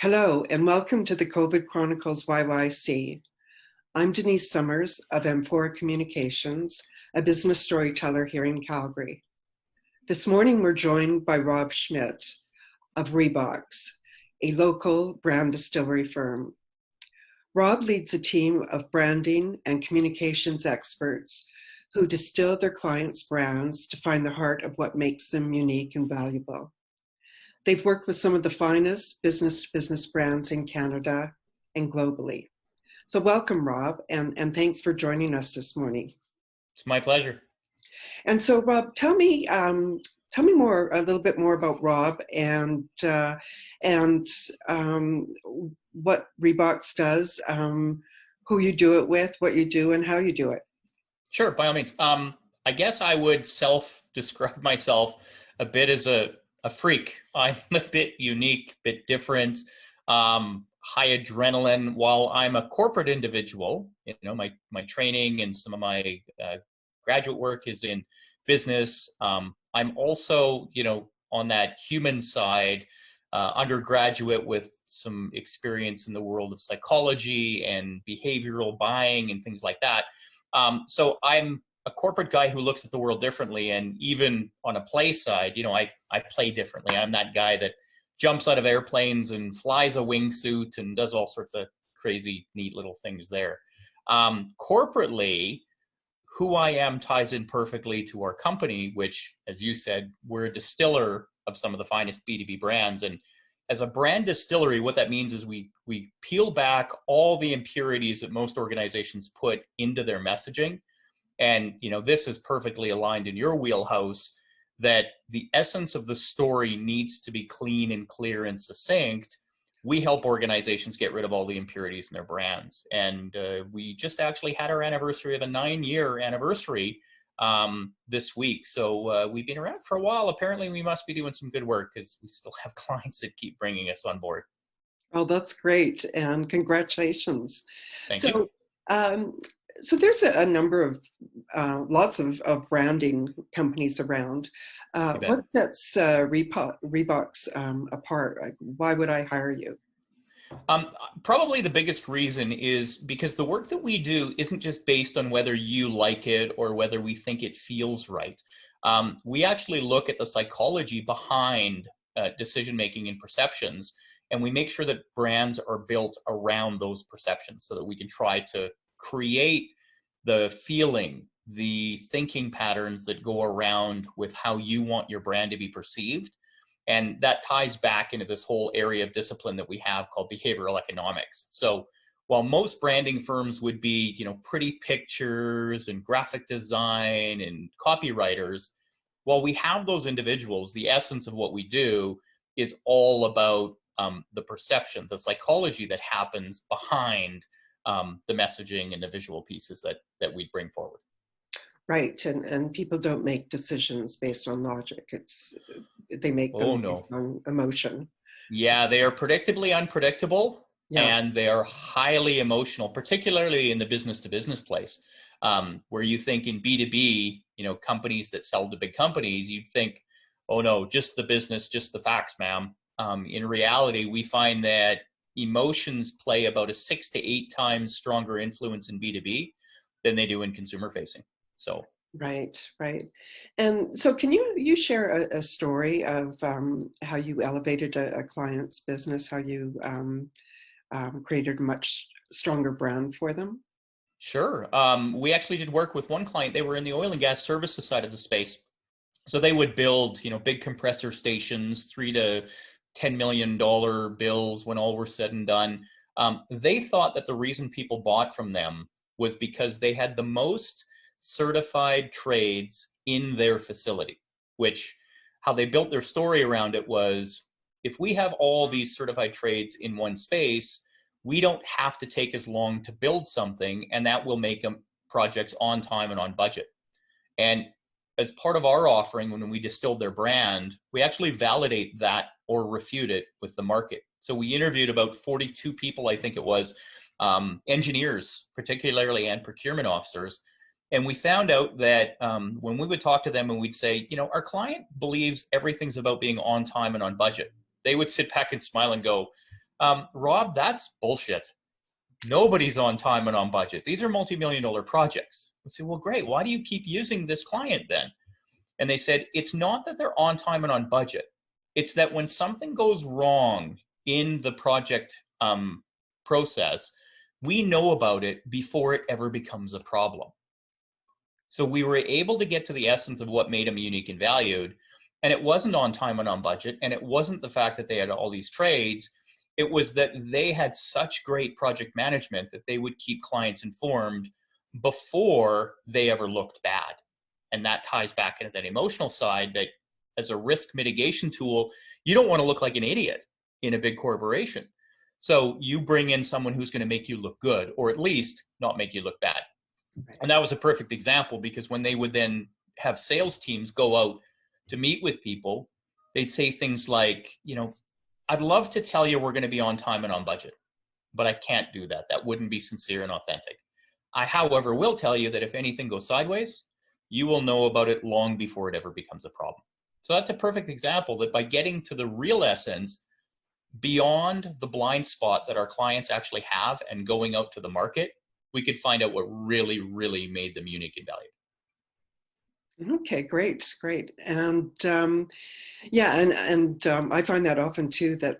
Hello, and welcome to the COVID Chronicles YYC. I'm Denise Summers of M4 Communications, a business storyteller here in Calgary. This morning, we're joined by Rob Schmidt of ReBox, a local brand distillery firm. Rob leads a team of branding and communications experts who distill their clients' brands to find the heart of what makes them unique and valuable. They've worked with some of the finest business-to-business brands in Canada and globally. So welcome, Rob, and thanks for joining us this morning. It's my pleasure. And so, Rob, tell me a little bit more about Rob and what ReBox does, who you do it with, what you do, and how you do it. Sure, by all means. I guess I would self-describe myself a bit as a freak. I'm a bit unique, bit different, high adrenaline. While I'm a corporate individual, my training and some of my graduate work is in business. I'm also, on that human side, undergraduate with some experience in the world of psychology and behavioral buying and things like that. So I'm a corporate guy who looks at the world differently, and even on a play side, I play differently. I'm that guy that jumps out of airplanes and flies a wingsuit and does all sorts of crazy, neat little things there. Corporately, who I am ties in perfectly to our company, which, as you said, we're a distiller of some of the finest B2B brands. And as a brand distillery, what that means is we peel back all the impurities that most organizations put into their messaging. And, this is perfectly aligned in your wheelhouse, that the essence of the story needs to be clean and clear and succinct. We help organizations get rid of all the impurities in their brands. And we just actually had our anniversary of a 9-year anniversary this week. So we've been around for a while. Apparently, we must be doing some good work because we still have clients that keep bringing us on board. Oh, that's great. And congratulations. Thank you. So there's a number of lots of branding companies around. What sets ReBox apart? Like, why would I hire you? Probably the biggest reason is because the work that we do isn't just based on whether you like it or whether we think it feels right. We actually look at the psychology behind decision-making and perceptions, and we make sure that brands are built around those perceptions so that we can try to create the feeling, the thinking patterns that go around with how you want your brand to be perceived. And that ties back into this whole area of discipline that we have called behavioral economics. So while most branding firms would be, pretty pictures and graphic design and copywriters, while we have those individuals, the essence of what we do is all about the perception, the psychology that happens behind the messaging and the visual pieces that we bring forward. Right, and people don't make decisions based on logic. They make them based on emotion. Yeah, they are predictably unpredictable, and they are highly emotional, particularly in the business-to-business place, where you think in B2B, companies that sell to big companies, you'd think, oh no, just the business, just the facts, ma'am. In reality, we find that emotions play about a 6 to 8 times stronger influence in B2B than they do in consumer facing. So right. And so can you share a story of how you elevated a client's business, how you created a much stronger brand for them? Sure. We actually did work with one client. They were in the oil and gas services side of the space. So they would build, big compressor stations, $3 to $10 million bills when all were said and done. They thought that the reason people bought from them was because they had the most certified trades in their facility, which how they built their story around it was, if we have all these certified trades in one space, we don't have to take as long to build something, and that will make them projects on time and on budget. And as part of our offering, when we distilled their brand, we actually validate that or refute it with the market. So we interviewed about 42 people, I think it was, engineers particularly, and procurement officers. And we found out that when we would talk to them and we'd say, our client believes everything's about being on time and on budget, they would sit back and smile and go, Rob, that's bullshit. Nobody's on time and on budget. These are multi-million-dollar projects. I say, well, great. Why do you keep using this client then? And they said, it's not that they're on time and on budget. It's that when something goes wrong in the project process, we know about it before it ever becomes a problem. So we were able to get to the essence of what made them unique and valued. And it wasn't on time and on budget. And it wasn't the fact that they had all these trades. It was that they had such great project management that they would keep clients informed before they ever looked bad. And that ties back into that emotional side that as a risk mitigation tool, you don't want to look like an idiot in a big corporation. So you bring in someone who's going to make you look good, or at least not make you look bad. Right. And that was a perfect example, because when they would then have sales teams go out to meet with people, they'd say things like, I'd love to tell you we're going to be on time and on budget, but I can't do that. That wouldn't be sincere and authentic. I, however, will tell you that if anything goes sideways, you will know about it long before it ever becomes a problem. So that's a perfect example that by getting to the real essence, beyond the blind spot that our clients actually have and going out to the market, we could find out what really, really made them unique and valued. Okay, great. And I find that often too, that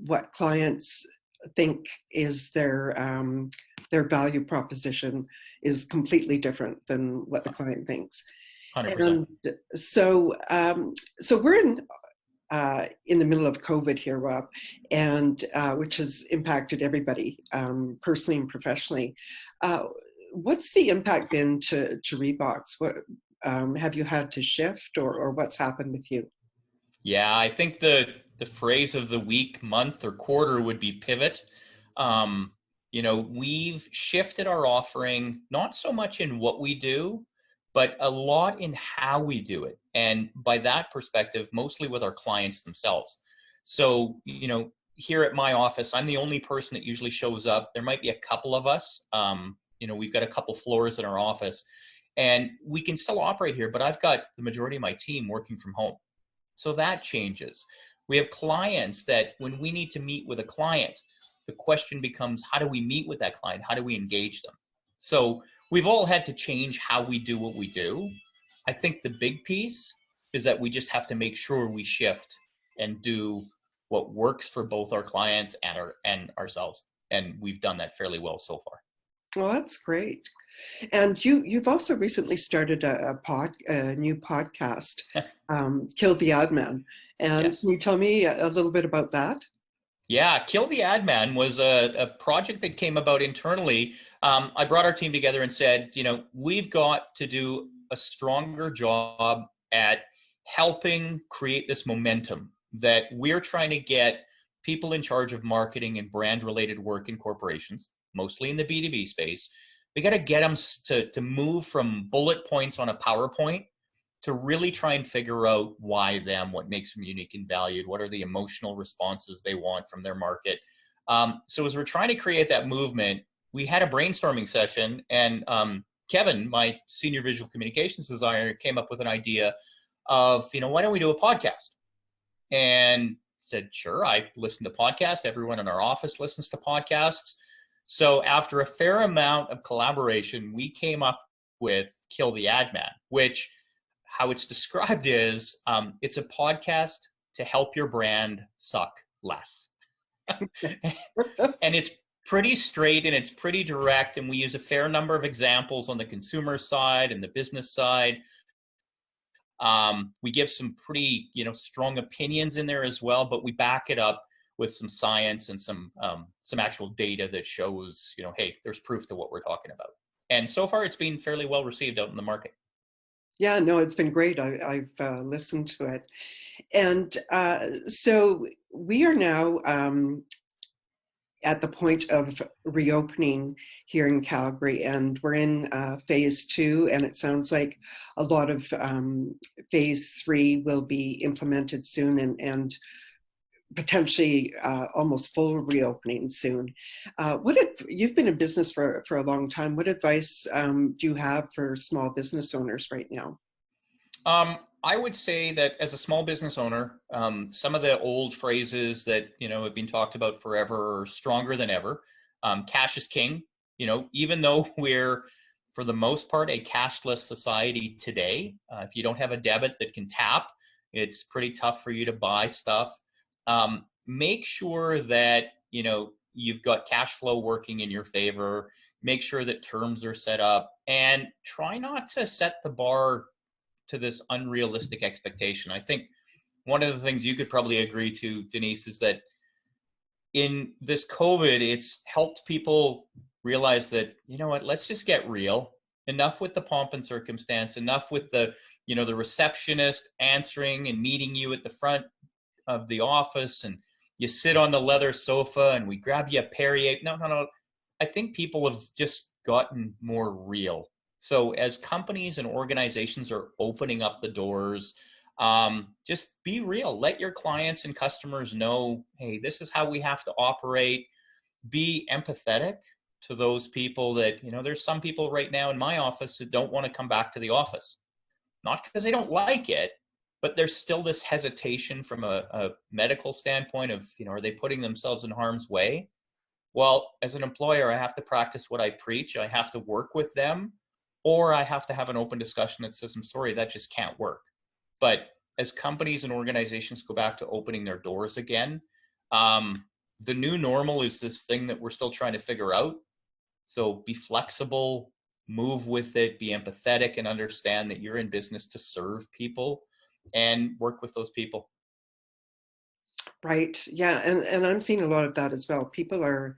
what clients think is their value proposition is completely different than what the client thinks. 100%. And so we're in the middle of COVID here, Rob, and which has impacted everybody personally and professionally. What's the impact been to ReBox? What have you had to shift, or what's happened with you? Yeah, I think the phrase of the week, month, or quarter would be pivot. We've shifted our offering, not so much in what we do, but a lot in how we do it. And by that perspective, mostly with our clients themselves. So, here at my office, I'm the only person that usually shows up. There might be a couple of us. We've got a couple floors in our office, and we can still operate here, but I've got the majority of my team working from home. So that changes. We have clients that when we need to meet with a client, the question becomes, how do we meet with that client? How do we engage them? So we've all had to change how we do what we do. I think the big piece is that we just have to make sure we shift and do what works for both our clients and ourselves. And we've done that fairly well so far. Well, that's great. And you've also recently started a new podcast, Kill the Ad Man. And yes. Can you tell me a little bit about that? Yeah, Kill the Ad Man was a project that came about internally. I brought our team together and said, we've got to do a stronger job at helping create this momentum that we're trying to get people in charge of marketing and brand related work in corporations, mostly in the B2B space. We got to get them to move from bullet points on a PowerPoint to really try and figure out why them, what makes them unique and valued, what are the emotional responses they want from their market. So as we're trying to create that movement, we had a brainstorming session, and Kevin, my senior visual communications designer, came up with an idea of, why don't we do a podcast? And said, sure, I listen to podcasts. Everyone in our office listens to podcasts. So after a fair amount of collaboration, we came up with Kill the Ad Man, which how it's described is it's a podcast to help your brand suck less. And it's pretty straight and it's pretty direct. And we use a fair number of examples on the consumer side and the business side. We give some pretty, strong opinions in there as well, but we back it up with some science and some actual data that shows, hey, there's proof to what we're talking about. And so far, it's been fairly well received out in the market. Yeah, no, it's been great. I've listened to it. And so we are now at the point of reopening here in Calgary, and we're in phase 2, and it sounds like a lot of phase 3 will be implemented soon, and potentially almost full reopening soon. You've been in business for a long time. What advice do you have for small business owners right now? I would say that as a small business owner, some of the old phrases that, have been talked about forever are stronger than ever. Cash is king. Even though we're, for the most part, a cashless society today, if you don't have a debit that can tap, it's pretty tough for you to buy stuff. Make sure that, you've got cash flow working in your favor. Make sure that terms are set up, and try not to set the bar to this unrealistic expectation. I think one of the things you could probably agree to, Denise, is that in this COVID, it's helped people realize that, let's just get real. Enough with the pomp and circumstance, enough with the, the receptionist answering and meeting you at the front of the office, and you sit on the leather sofa and we grab you a Perrier. No. I think people have just gotten more real. So as companies and organizations are opening up the doors, just be real. Let your clients and customers know, hey, this is how we have to operate. Be empathetic to those people that, there's some people right now in my office that don't want to come back to the office. Not because they don't like it, but there's still this hesitation from a medical standpoint of, are they putting themselves in harm's way? Well, as an employer, I have to practice what I preach. I have to work with them, or I have to have an open discussion that says, I'm sorry, that just can't work. But as companies and organizations go back to opening their doors again, the new normal is this thing that we're still trying to figure out. So be flexible, move with it, be empathetic, and understand that you're in business to serve people and work with those people. Right. Yeah. And I'm seeing a lot of that as well. People are,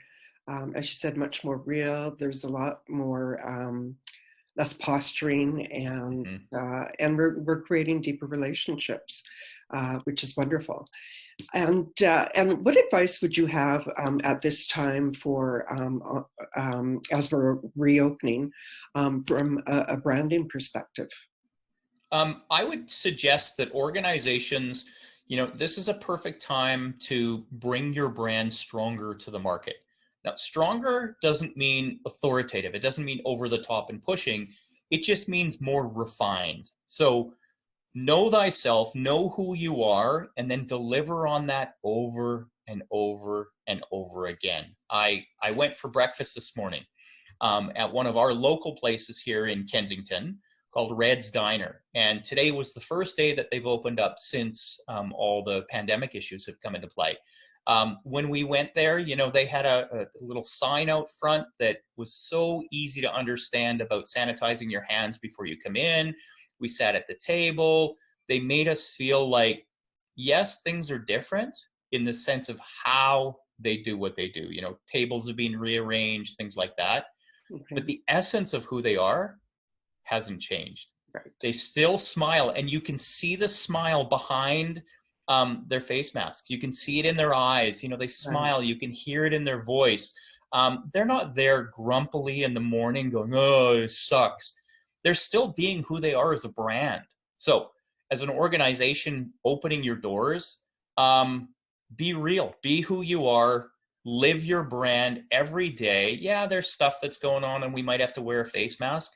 as you said, much more real. There's a lot more less posturing, and we're creating deeper relationships, which is wonderful. And what advice would you have at this time for as we're reopening from a branding perspective? I would suggest that organizations, this is a perfect time to bring your brand stronger to the market. Now, stronger doesn't mean authoritative. It doesn't mean over the top and pushing. It just means more refined. So know thyself, know who you are, and then deliver on that over and over and over again. I went for breakfast this morning at one of our local places here in Kensington called Red's Diner. And today was the first day that they've opened up since all the pandemic issues have come into play. When we went there, they had a little sign out front that was so easy to understand about sanitizing your hands before you come in. We sat at the table. They made us feel like, yes, things are different in the sense of how they do what they do. Tables have been rearranged, things like that. Okay. But the essence of who they are hasn't changed. Right. They still smile, and you can see the smile behind their face masks. You can see it in their eyes. They smile. Right. You can hear it in their voice. They're not there grumpily in the morning going, oh, it sucks. They're still being who they are as a brand. So as an organization opening your doors, be real, be who you are, live your brand every day. Yeah, there's stuff that's going on and we might have to wear a face mask,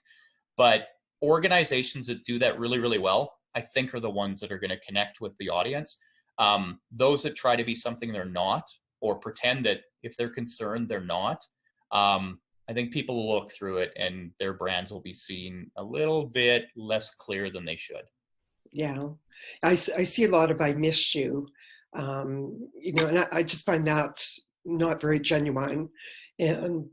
but organizations that do that really, really well, I think, are the ones that are going to connect with the audience. Those that try to be something they're not, or pretend that if they're concerned, they're not. I think people will look through it and their brands will be seen a little bit less clear than they should. Yeah, I see a lot of "I miss you," and I just find that not very genuine. And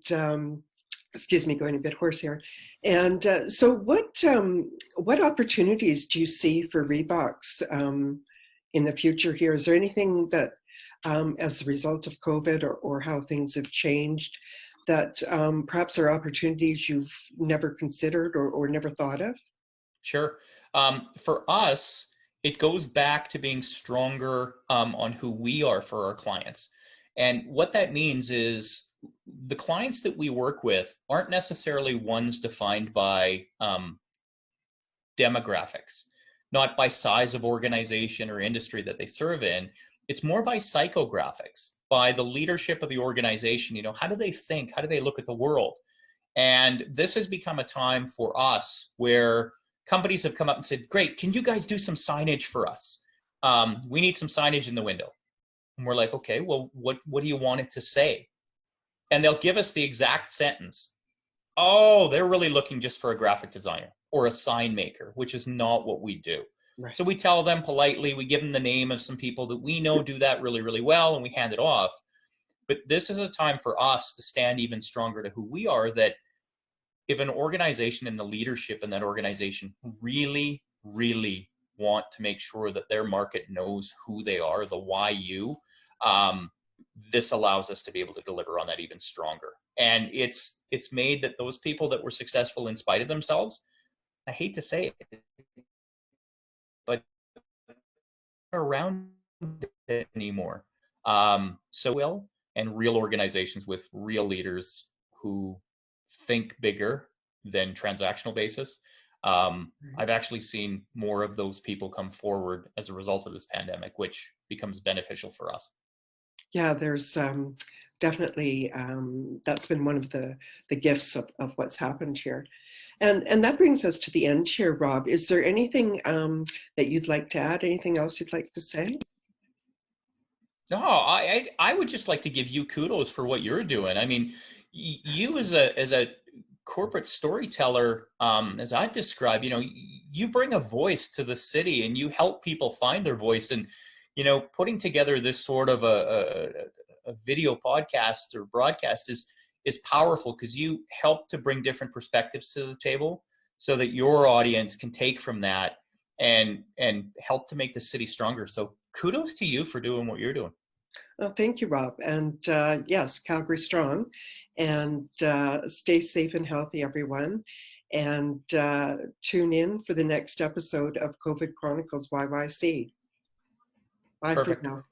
excuse me, going a bit hoarse here. And so, what opportunities do you see for ReBox in the future here? Is there anything that, as a result of COVID or how things have changed, that perhaps are opportunities you've never considered or never thought of? Sure. For us, it goes back to being stronger on who we are for our clients. And what that means is the clients that we work with aren't necessarily ones defined by demographics, not by size of organization or industry that they serve in. It's more by psychographics, by the leadership of the organization. How do they think? How do they look at the world? And this has become a time for us where companies have come up and said, great, can you guys do some signage for us? We need some signage in the window. And we're like, okay, well, what do you want it to say? And they'll give us the exact sentence. Oh, they're really looking just for a graphic designer or a sign maker, which is not what we do. Right. So we tell them politely, we give them the name of some people that we know do that really, really well, and we hand it off. But this is a time for us to stand even stronger to who we are, that if an organization and the leadership in that organization really, really want to make sure that their market knows who they are, the why you, this allows us to be able to deliver on that even stronger. And it's made that those people that were successful in spite of themselves, I hate to say it, but around it anymore. So will, and real organizations with real leaders who think bigger than transactional basis. I've actually seen more of those people come forward as a result of this pandemic, which becomes beneficial for us. Yeah, there's definitely, that's been one of the gifts of what's happened here. And that brings us to the end here, Rob. Is there anything that you'd like to add? Anything else you'd like to say? No, I would just like to give you kudos for what you're doing. I mean, you as a corporate storyteller, as I describe, you bring a voice to the city and you help people find their voice. And putting together this sort of a video podcast or broadcast is powerful, because you help to bring different perspectives to the table so that your audience can take from that and help to make the city stronger. So kudos to you for doing what you're doing. Oh, thank you, Rob. And yes, Calgary strong. And stay safe and healthy, everyone. And tune in for the next episode of COVID Chronicles YYC. Bye. Perfect. For now.